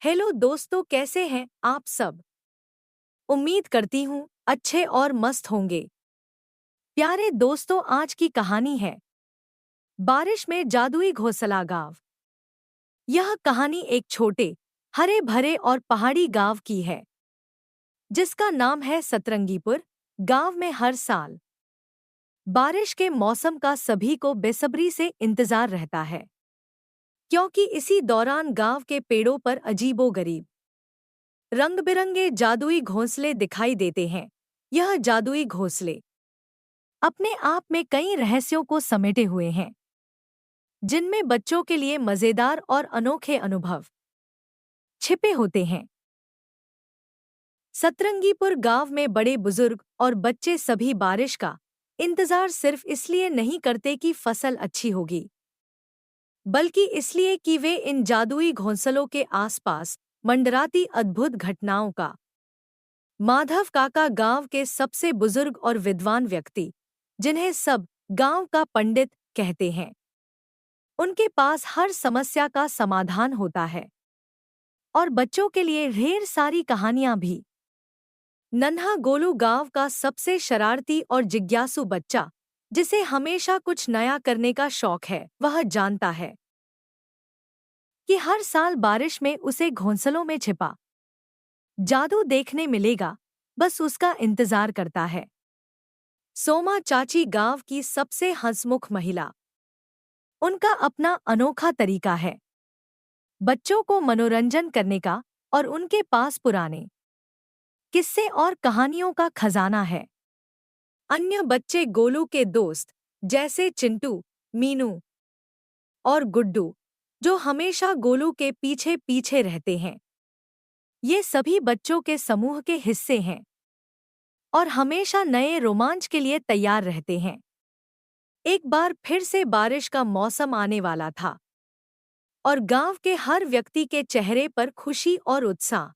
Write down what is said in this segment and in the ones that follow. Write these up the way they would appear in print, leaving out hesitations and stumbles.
Hello दोस्तों, कैसे हैं आप सब। उम्मीद करती हूँ अच्छे और मस्त होंगे। प्यारे दोस्तों, आज की कहानी है बारिश में जादुई घोंसला गाँव। यह कहानी एक छोटे हरे भरे और पहाड़ी गाँव की है जिसका नाम है सतरंगीपुर। गाँव में हर साल बारिश के मौसम का सभी को बेसब्री से इंतजार रहता है, क्योंकि इसी दौरान गाँव के पेड़ों पर अजीबोगरीब रंग बिरंगे जादुई घोंसले दिखाई देते हैं। यह जादुई घोंसले अपने आप में कई रहस्यों को समेटे हुए हैं, जिनमें बच्चों के लिए मजेदार और अनोखे अनुभव छिपे होते हैं। सतरंगीपुर गांव में बड़े बुजुर्ग और बच्चे सभी बारिश का इंतजार सिर्फ इसलिए नहीं करते कि फसल अच्छी होगी, बल्कि इसलिए कि वे इन जादुई घोंसलों के आसपास मंडराती अद्भुत घटनाओं का माधव काका गांव के सबसे बुजुर्ग और विद्वान व्यक्ति, जिन्हें सब गांव का पंडित कहते हैं, उनके पास हर समस्या का समाधान होता है। और बच्चों के लिए ढेर सारी कहानियां भी। नन्हा गोलू गांव का सबसे शरारती और जिज्ञासु बच्चा, जिसे हमेशा कुछ नया करने का शौक है, वह जानता है कि हर साल बारिश में उसे घोंसलों में छिपा जादू देखने मिलेगा। बस उसका इंतजार करता है। सोमा चाची गांव की सबसे हंसमुख महिला। उनका अपना अनोखा तरीका है बच्चों को मनोरंजन करने का, और उनके पास पुराने किस्से और कहानियों का खजाना है। अन्य बच्चे गोलू के दोस्त जैसे चिंटू, मीनू और गुड्डू, जो हमेशा गोलू के पीछे पीछे रहते हैं, ये सभी बच्चों के समूह के हिस्से हैं और हमेशा नए रोमांच के लिए तैयार रहते हैं। एक बार फिर से बारिश का मौसम आने वाला था और गांव के हर व्यक्ति के चेहरे पर खुशी और उत्साह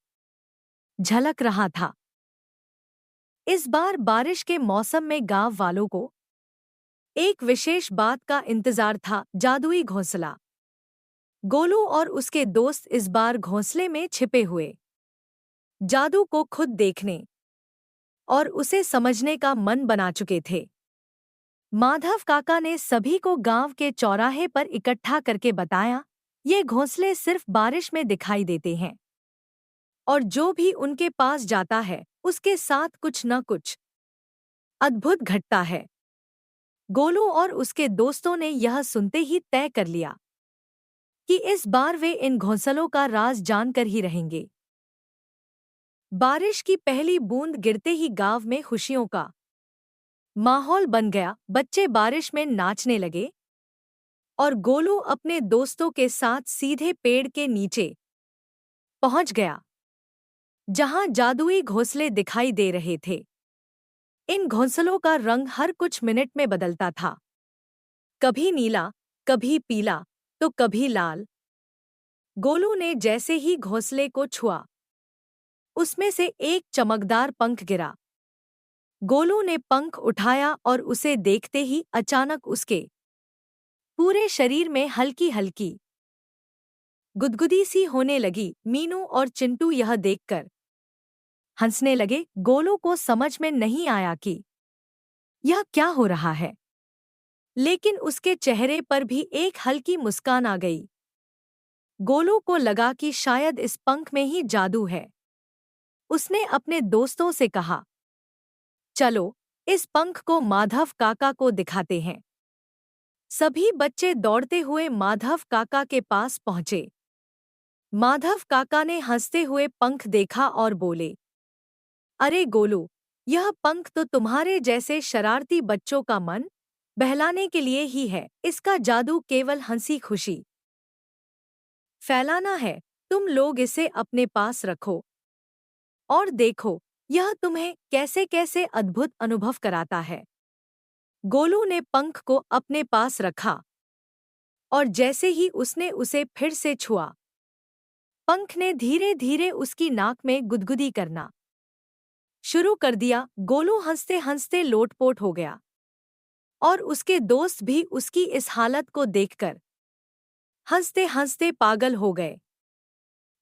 झलक रहा था। इस बार बारिश के मौसम में गांव वालों को एक विशेष बात का इंतजार था, जादुई घोंसला। गोलू और उसके दोस्त इस बार घोंसले में छिपे हुए जादू को खुद देखने और उसे समझने का मन बना चुके थे। माधव काका ने सभी को गांव के चौराहे पर इकट्ठा करके बताया, ये घोंसले सिर्फ बारिश में दिखाई देते हैं और जो भी उनके पास जाता है उसके साथ कुछ न कुछ अद्भुत घटता है। गोलू और उसके दोस्तों ने यह सुनते ही तय कर लिया कि इस बार वे इन घोंसलों का राज जानकर ही रहेंगे। बारिश की पहली बूंद गिरते ही गांव में खुशियों का माहौल बन गया। बच्चे बारिश में नाचने लगे और गोलू अपने दोस्तों के साथ सीधे पेड़ के नीचे पहुंच गया, जहां जादुई घोंसले दिखाई दे रहे थे। इन घोंसलों का रंग हर कुछ मिनट में बदलता था, कभी नीला, कभी पीला, तो कभी लाल। गोलू ने जैसे ही घोंसले को छुआ, उसमें से एक चमकदार पंख गिरा। गोलू ने पंख उठाया और उसे देखते ही अचानक उसके पूरे शरीर में हल्की हल्की गुदगुदी सी होने लगी। मीनू और चिंटू यह देखकर हंसने लगे। गोलू को समझ में नहीं आया कि यह क्या हो रहा है, लेकिन उसके चेहरे पर भी एक हल्की मुस्कान आ गई। गोलू को लगा कि शायद इस पंख में ही जादू है। उसने अपने दोस्तों से कहा, चलो इस पंख को माधव काका को दिखाते हैं। सभी बच्चे दौड़ते हुए माधव काका के पास पहुंचे। माधव काका ने हंसते हुए पंख देखा और बोले, अरे गोलू, यह पंख तो तुम्हारे जैसे शरारती बच्चों का मन बहलाने के लिए ही है। इसका जादू केवल हंसी खुशी फैलाना है। तुम लोग इसे अपने पास रखो और देखो यह तुम्हें कैसे कैसे अद्भुत अनुभव कराता है। गोलू ने पंख को अपने पास रखा और जैसे ही उसने उसे फिर से छुआ, पंख ने धीरे धीरे उसकी नाक में गुदगुदी करना शुरू कर दिया। गोलू हंसते हंसते लोटपोट हो गया और उसके दोस्त भी उसकी इस हालत को देखकर हंसते हंसते पागल हो गए।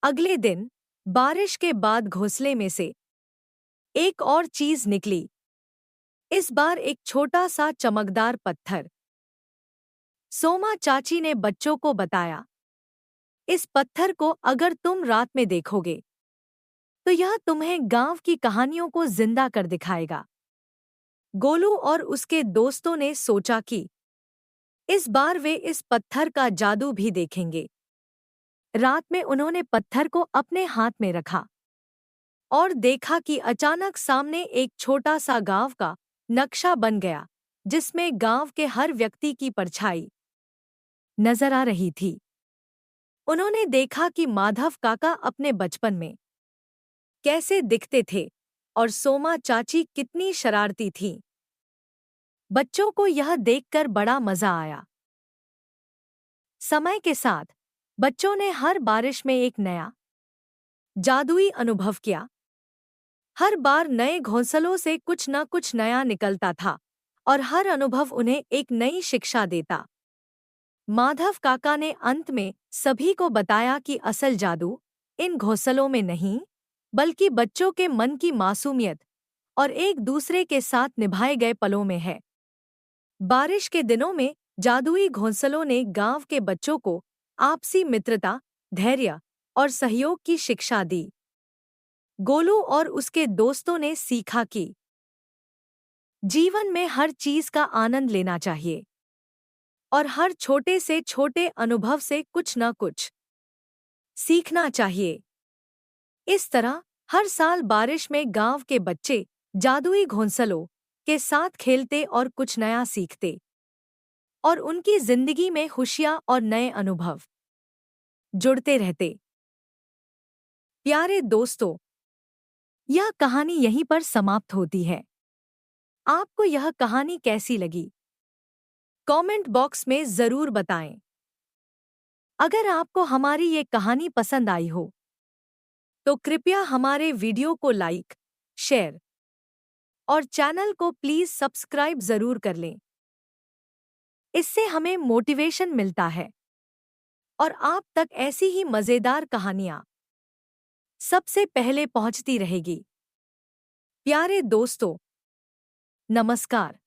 अगले दिन बारिश के बाद घोंसले में से एक और चीज निकली। इस बार एक छोटा सा चमकदार पत्थर। सोमा चाची ने बच्चों को बताया, इस पत्थर को अगर तुम रात में देखोगे तो यह तुम्हें गांव की कहानियों को जिंदा कर दिखाएगा। गोलू और उसके दोस्तों ने सोचा कि इस बार वे इस पत्थर का जादू भी देखेंगे। रात में उन्होंने पत्थर को अपने हाथ में रखा और देखा कि अचानक सामने एक छोटा सा गांव का नक्शा बन गया, जिसमें गांव के हर व्यक्ति की परछाई नजर आ रही थी। उन्होंने देखा कि माधव काका अपने बचपन में कैसे दिखते थे और सोमा चाची कितनी शरारती थीं। बच्चों को यह देखकर बड़ा मजा आया। समय के साथ बच्चों ने हर बारिश में एक नया जादुई अनुभव किया। हर बार नए घोंसलों से कुछ न कुछ नया निकलता था और हर अनुभव उन्हें एक नई शिक्षा देता। माधव काका ने अंत में सभी को बताया कि असल जादू इन घोंसलों में नहीं, बल्कि बच्चों के मन की मासूमियत और एक दूसरे के साथ निभाए गए पलों में है। बारिश के दिनों में जादुई घोंसलों ने गांव के बच्चों को आपसी मित्रता, धैर्य और सहयोग की शिक्षा दी। गोलू और उसके दोस्तों ने सीखा कि जीवन में हर चीज का आनंद लेना चाहिए और हर छोटे से छोटे अनुभव से कुछ न कुछ सीखना चाहिए। इस तरह हर साल बारिश में गांव के बच्चे जादुई घोंसलों के साथ खेलते और कुछ नया सीखते और उनकी जिंदगी में खुशियां और नए अनुभव जुड़ते रहते। प्यारे दोस्तों, यह कहानी यहीं पर समाप्त होती है। आपको यह कहानी कैसी लगी? कमेंट बॉक्स में जरूर बताएं। अगर आपको हमारी ये कहानी पसंद आई हो तो कृपया हमारे वीडियो को लाइक, शेयर और चैनल को प्लीज सब्सक्राइब जरूर कर लें। इससे हमें मोटिवेशन मिलता है और आप तक ऐसी ही मजेदार कहानियां सबसे पहले पहुंचती रहेगी। प्यारे दोस्तों, नमस्कार।